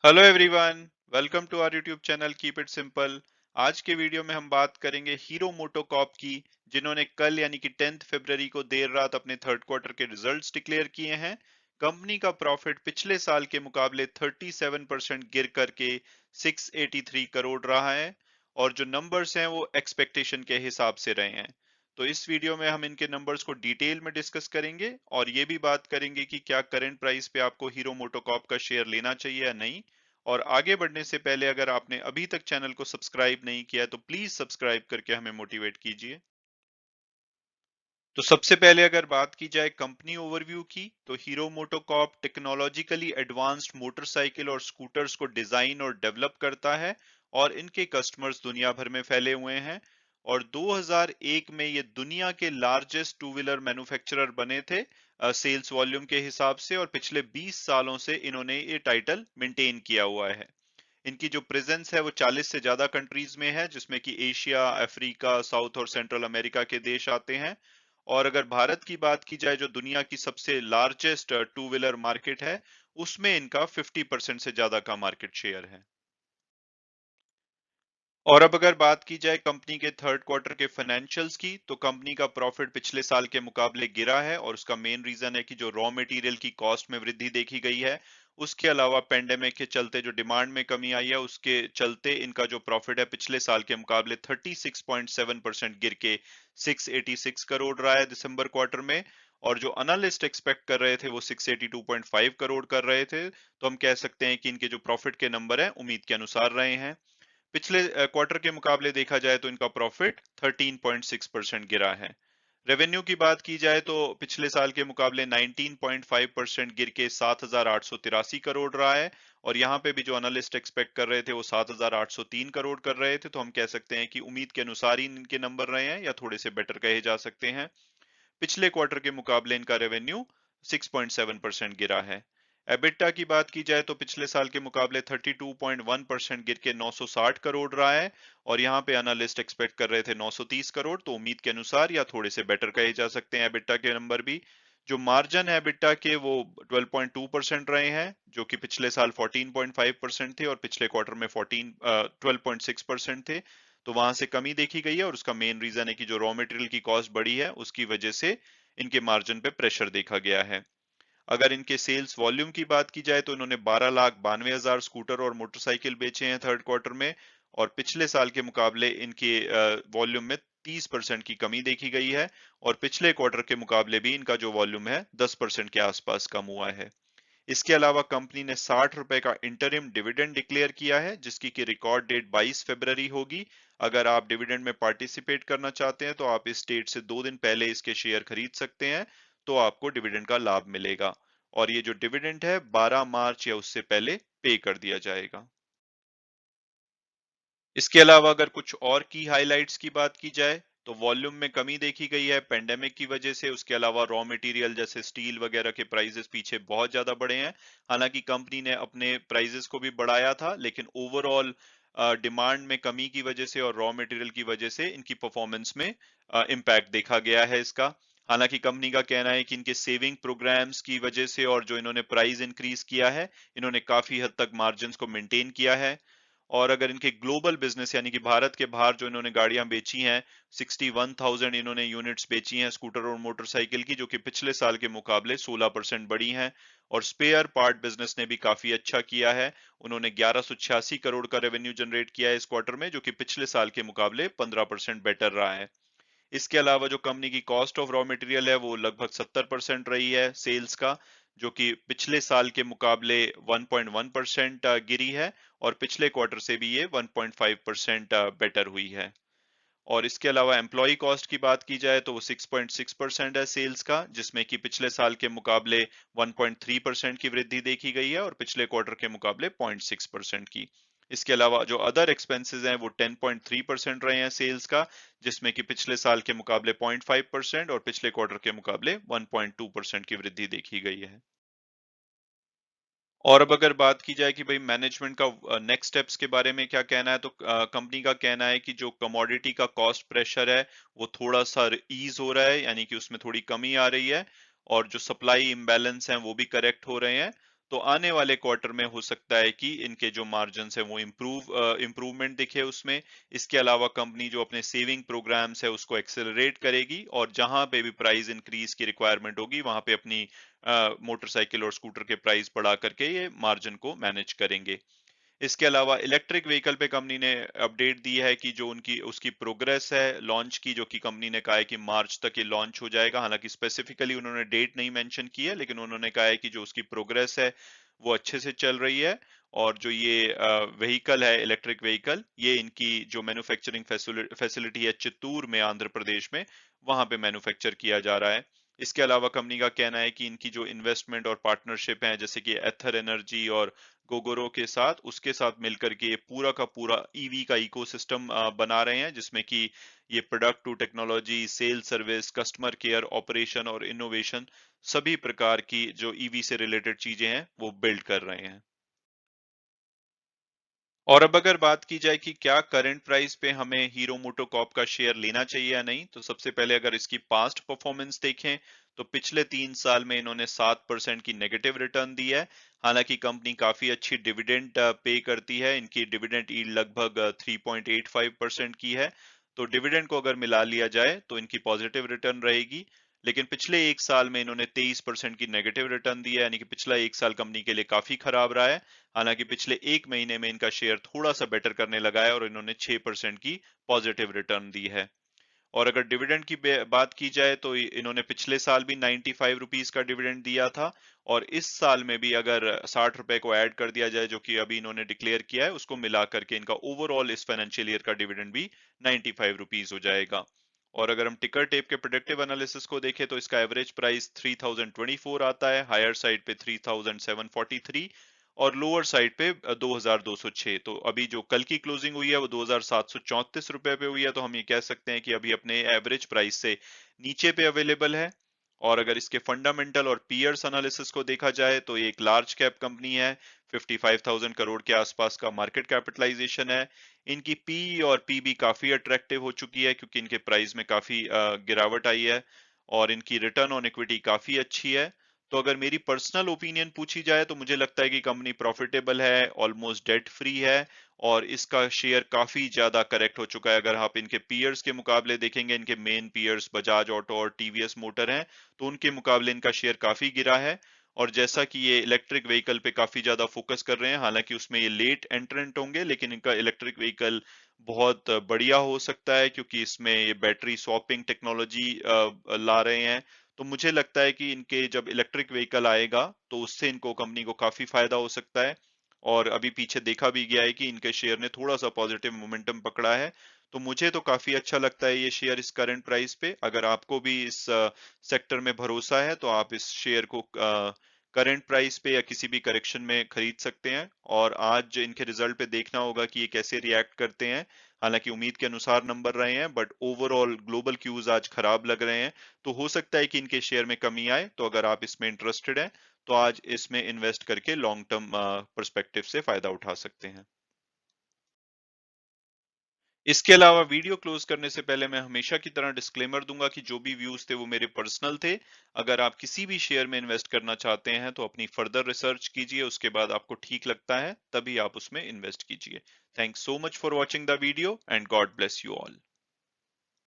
Hello everyone, welcome to our YouTube channel keep it simple. आज के video में हम बात करेंगे हीरो मोटोकॉर्प की, जिन्होंने कल यानी कि 10 फरवरी को देर रात अपने थर्ड क्वार्टर के रिजल्ट्स डिक्लेयर किए हैं। कंपनी का प्रॉफिट पिछले साल के मुकाबले 37% गिर करके 683 करोड़ रहा है, और जो नंबर्स हैं वो एक्सपेक्टेशन के हिसाब से रहे हैं। तो इस वीडियो में हम इनके नंबर्स को डिटेल में डिस्कस करेंगे और ये भी बात करेंगे कि क्या करंट प्राइस पे आपको हीरो मोटोकॉर्प का शेयर लेना चाहिए या नहीं। और आगे बढ़ने से पहले अगर आपने अभी तक चैनल को सब्सक्राइब नहीं किया है तो प्लीज सब्सक्राइब करके हमें मोटिवेट कीजिए। तो सबसे पहले अगर बात की जाए कंपनी ओवरव्यू की, तो hero MotoCorp technologically advanced motorcycle और स्कूटर्स को डिजाइन और डेवलप करता है, और इनके कस्टमर्स दुनिया भर में फैले हुए हैं। और 2001 में ये दुनिया के लार्जेस्ट टू व्हीलर मैन्युफैक्चरर बने थे सेल्स वॉल्यूम के हिसाब से, और पिछले 20 सालों से इन्होंने ये टाइटल मेंटेन किया हुआ है। इनकी जो प्रेजेंस है वो 40 से ज्यादा कंट्रीज में है, जिसमें कि एशिया, अफ्रीका, साउथ और सेंट्रल अमेरिका के देश आते हैं। और अगर भारत की बात की जाए, जो दुनिया की सबसे लार्जेस्ट टू व्हीलर मार्केट है, उसमें इनका 50% से ज्यादा का मार्केट शेयर है। और अब अगर बात की जाए कंपनी के थर्ड क्वार्टर के फाइनेंशियल्स की, तो कंपनी का प्रॉफिट पिछले साल के मुकाबले गिरा है, और उसका मेन रीजन है कि जो रॉ मटेरियल की कॉस्ट में वृद्धि देखी गई है, उसके अलावा पेंडेमिक के चलते जो डिमांड में कमी आई है, उसके चलते इनका जो प्रॉफिट है पिछले साल के मुकाबले 36.7% गिर के 686 करोड़ रहा है दिसंबर क्वार्टर में। और जो एनालिस्ट एक्सपेक्ट कर रहे थे वो 682.5 करोड़ कर रहे थे, तो हम कह सकते हैं कि इनके जो प्रॉफिट के नंबर हैं उम्मीद के अनुसार रहे हैं। पिछले क्वार्टर के मुकाबले देखा जाए तो इनका प्रॉफिट 13.6% गिरा है। रेवेन्यू की बात की जाए तो पिछले साल के मुकाबले 19.5% गिर के 7,883 करोड़ रहा है। और यहाँ पे भी जो एनालिस्ट एक्सपेक्ट कर रहे थे वो 7,803 करोड़ कर रहे थे, तो हम कह सकते हैं कि उम्मीद के अनुसार ही इनके नंबर रहे हैं या थोड़े से बेटर कहे जा सकते हैं। पिछले क्वार्टर के मुकाबले इनका रेवेन्यू 6.7% गिरा है। एबिटा की बात की जाए तो पिछले साल के मुकाबले 32.1% गिर के 960 करोड़ रहा है। और यहाँ पे एनालिस्ट एक्सपेक्ट कर रहे थे 930 करोड़, तो उम्मीद के अनुसार या थोड़े से बेटर कहे जा सकते हैं एबिटा के नंबर भी। जो मार्जिन है एबिटा के वो 12.2% रहे हैं, जो कि पिछले साल 14.5% थे और पिछले क्वार्टर में 12.6% थे। तो वहां से कमी देखी गई है, और उसका मेन रीजन है कि जो रॉ मटेरियल की कॉस्ट बढ़ी है उसकी वजह से इनके मार्जिन पे प्रेशर देखा गया है। अगर इनके सेल्स वॉल्यूम की बात की जाए तो इन्होंने 12,92,000 स्कूटर और मोटरसाइकिल बेचे हैं थर्ड क्वार्टर में, और पिछले साल के मुकाबले इनके वॉल्यूम में 30% की कमी देखी गई है। और पिछले क्वार्टर के मुकाबले भी इनका जो वॉल्यूम है 10% के आसपास कम हुआ है। इसके अलावा कंपनी ने 60 रुपए का इंटरिम डिविडेंड डिक्लेयर किया है, जिसकी की रिकॉर्ड डेट 22 फरवरी होगी। अगर आप डिविडेंड में पार्टिसिपेट करना चाहते हैं तो आप इस डेट से 2 दिन पहले इसके शेयर खरीद सकते हैं, तो आपको डिविडेंड का लाभ मिलेगा। और ये जो डिविडेंड है 12 मार्च या उससे पहले पे कर दिया जाएगा। इसके अलावा अगर कुछ और की हाइलाइट्स की बात की जाए, तो वॉल्यूम में कमी देखी गई है पेंडेमिक की वजह से। उसके अलावा रॉ मटेरियल जैसे स्टील वगैरह के प्राइसेस पीछे बहुत ज्यादा बढ़े हैं। हालांकि कंपनी ने अपने प्राइसेस को भी बढ़ाया था, लेकिन ओवरऑल डिमांड में कमी की वजह से और रॉ मटेरियल की वजह से इनकी परफॉर्मेंस में इम्पैक्ट देखा गया है इसका। हालांकि कंपनी का कहना है कि इनके सेविंग प्रोग्राम्स की वजह से और जो इन्होंने प्राइस इंक्रीज किया है, इन्होंने काफी हद तक मार्जिन को मेंटेन किया है। और अगर इनके ग्लोबल बिजनेस यानी कि भारत के बाहर जो इन्होंने गाड़ियां बेची हैं, 61,000 इन्होंने यूनिट्स बेची हैं स्कूटर और मोटरसाइकिल की, जो कि पिछले साल के मुकाबले 16% बढ़ी हैं। और स्पेयर पार्ट बिजनेस ने भी काफी अच्छा किया है। उन्होंने 1186 करोड़ का रेवेन्यू जनरेट किया है इस क्वार्टर में, जो कि पिछले साल के मुकाबले 15% बेटर रहा है। इसके अलावा जो कंपनी की कॉस्ट ऑफ रॉ मटेरियल है वो लगभग 70% रही है सेल्स का, जो कि पिछले साल के मुकाबले 1.1% गिरी है। और पिछले क्वार्टर से भी ये 1.5% बेटर हुई है। और इसके अलावा एम्प्लॉय कॉस्ट की बात की जाए तो वो 6.6% है सेल्स का, जिसमें कि पिछले साल के मुकाबले 1.3% की वृद्धि देखी गई है, और पिछले क्वार्टर के मुकाबले 0.6% की। इसके अलावा जो अदर एक्सपेंसेस हैं वो 10.3% रहे हैं सेल्स का, जिसमें कि पिछले साल के मुकाबले 0.5% और पिछले क्वार्टर के मुकाबले 1.2% की वृद्धि देखी गई है। और अब अगर बात की जाए कि भाई मैनेजमेंट का नेक्स्ट स्टेप्स के बारे में क्या कहना है, तो कंपनी का कहना है कि जो कमोडिटी का कॉस्ट प्रेशर है वो थोड़ा सा ईज हो रहा है, यानी कि उसमें थोड़ी कमी आ रही है। और जो सप्लाई इम्बैलेंस है वो भी करेक्ट हो रहे हैं। तो आने वाले क्वार्टर में हो सकता है कि इनके जो मार्जिन्स है वो इम्प्रूवमेंट दिखे उसमें। इसके अलावा कंपनी जो अपने सेविंग प्रोग्राम्स है उसको एक्सेलरेट करेगी, और जहां पे भी प्राइस इंक्रीज की रिक्वायरमेंट होगी वहां पे अपनी मोटरसाइकिल और स्कूटर के प्राइस बढ़ा करके ये मार्जिन को मैनेज करेंगे। इसके अलावा इलेक्ट्रिक व्हीकल पे कंपनी ने अपडेट दी है कि जो उनकी उसकी प्रोग्रेस है लॉन्च की, जो कि कंपनी ने कहा है कि मार्च तक ये लॉन्च हो जाएगा। हालांकि स्पेसिफिकली उन्होंने डेट नहीं मेंशन की है, लेकिन उन्होंने कहा है कि जो उसकी प्रोग्रेस है वो अच्छे से चल रही है। और जो ये व्हीकल है, इलेक्ट्रिक व्हीकल, ये इनकी जो मैन्युफैक्चरिंग फैसिलिटी है चित्तूर में, आंध्र प्रदेश में, वहां पे मैन्युफैक्चर किया जा रहा है। इसके अलावा कंपनी का कहना है कि इनकी जो इन्वेस्टमेंट और पार्टनरशिप है, जैसे कि एथर एनर्जी और गोगोरो के साथ, उसके साथ मिलकर के ये पूरा का पूरा ईवी का इकोसिस्टम बना रहे हैं, जिसमें कि ये product to technology, sale service, customer care, operation और इनोवेशन, सभी प्रकार की जो ईवी से रिलेटेड चीजें हैं वो बिल्ड कर रहे हैं। और अब अगर बात की जाए कि क्या करंट प्राइस पे हमें हीरो मोटोकॉर्प का शेयर लेना चाहिए या नहीं, तो सबसे पहले अगर इसकी पास्ट परफॉर्मेंस देखें तो पिछले 3 साल में इन्होंने 7% की नेगेटिव रिटर्न दी है। हालांकि कंपनी काफी अच्छी डिविडेंड पे करती है, इनकी डिविडेंड यील्ड लगभग 3.85% की है। तो डिविडेंड को अगर मिला लिया जाए तो इनकी पॉजिटिव रिटर्न रहेगी। लेकिन पिछले 1 साल में इन्होंने 23% की नेगेटिव रिटर्न दी है, यानी कि पिछला 1 साल कंपनी के लिए काफी खराब रहा है। हालांकि पिछले 1 महीने में इनका शेयर थोड़ा सा बेटर करने लगा है और इन्होंने 6% की पॉजिटिव रिटर्न दी है। और अगर डिविडेंड की बात की जाए तो इन्होंने पिछले साल भी 95 रुपीस का डिविडेंड दिया था, और इस साल में भी अगर 60 रुपए को ऐड कर दिया जाए, जो कि अभी इन्होंने डिक्लेयर किया है, उसको मिला करके इनका ओवरऑल इस फाइनेंशियल ईयर का डिविडेंड भी 95 रुपीस हो जाएगा। और अगर हम टिकर टेप के प्रोडक्टिव एनालिसिस को देखें तो इसका एवरेज प्राइस 3024 आता है, हायर साइड पे 3743 और लोअर साइड पे 2206। तो अभी जो कल की क्लोजिंग हुई है वो 2734 रुपए पे हुई है, तो हम ये कह सकते हैं कि अभी अपने एवरेज प्राइस से नीचे पे अवेलेबल है। और अगर इसके फंडामेंटल और पीयर्स एनालिसिस को देखा जाए तो ये एक लार्ज कैप कंपनी है, 55,000 करोड़ के आसपास का मार्केट कैपिटलाइजेशन है। इनकी पी और पी भी काफी अट्रैक्टिव हो चुकी है, क्योंकि इनके प्राइस में काफी गिरावट आई है, और इनकी रिटर्न ऑन इक्विटी काफी अच्छी है। तो अगर मेरी पर्सनल ओपिनियन पूछी जाए तो मुझे लगता है कि कंपनी प्रॉफिटेबल है, ऑलमोस्ट डेट फ्री है, और इसका शेयर काफी ज्यादा करेक्ट हो चुका है। अगर आप इनके पीयर्स के मुकाबले देखेंगे, इनके मेन पीयर्स बजाज ऑटो और टीवीएस मोटर हैं, तो उनके मुकाबले इनका शेयर काफी गिरा है। और जैसा कि ये इलेक्ट्रिक व्हीकल पे काफी ज्यादा फोकस कर रहे हैं, हालांकि उसमें ये लेट एंट्रेंट होंगे, लेकिन इनका इलेक्ट्रिक व्हीकल बहुत बढ़िया हो सकता है, क्योंकि इसमें ये बैटरी स्वैपिंग टेक्नोलॉजी ला रहे हैं। तो मुझे लगता है कि इनके जब इलेक्ट्रिक व्हीकल आएगा तो उससे इनको, कंपनी को काफी फायदा हो सकता है। और अभी पीछे देखा भी गया है कि इनके शेयर ने थोड़ा सा पॉजिटिव मोमेंटम पकड़ा है। तो मुझे तो काफी अच्छा लगता है ये शेयर इस करंट प्राइस पे। अगर आपको भी इस सेक्टर में भरोसा है तो आप इस शेयर को करंट प्राइस पे या किसी भी करेक्शन में खरीद सकते हैं। और आज इनके रिजल्ट पे देखना होगा कि ये कैसे रिएक्ट करते हैं। हालांकि उम्मीद के अनुसार नंबर रहे हैं, बट ओवरऑल ग्लोबल क्यूज आज खराब लग रहे हैं। तो हो सकता है कि इनके शेयर में कमी आए। तो अगर आप इसमें इंटरेस्टेड हैं तो आज इसमें इन्वेस्ट करके लॉन्ग टर्म पर्सपेक्टिव से फायदा उठा सकते हैं। इसके अलावा वीडियो क्लोज करने से पहले मैं हमेशा की तरह डिस्क्लेमर दूंगा कि जो भी व्यूज थे वो मेरे पर्सनल थे। अगर आप किसी भी शेयर में इन्वेस्ट करना चाहते हैं तो अपनी फर्दर रिसर्च कीजिए, उसके बाद आपको ठीक लगता है तभी आप उसमें इन्वेस्ट कीजिए। Thanks so much for watching the video and God bless you all.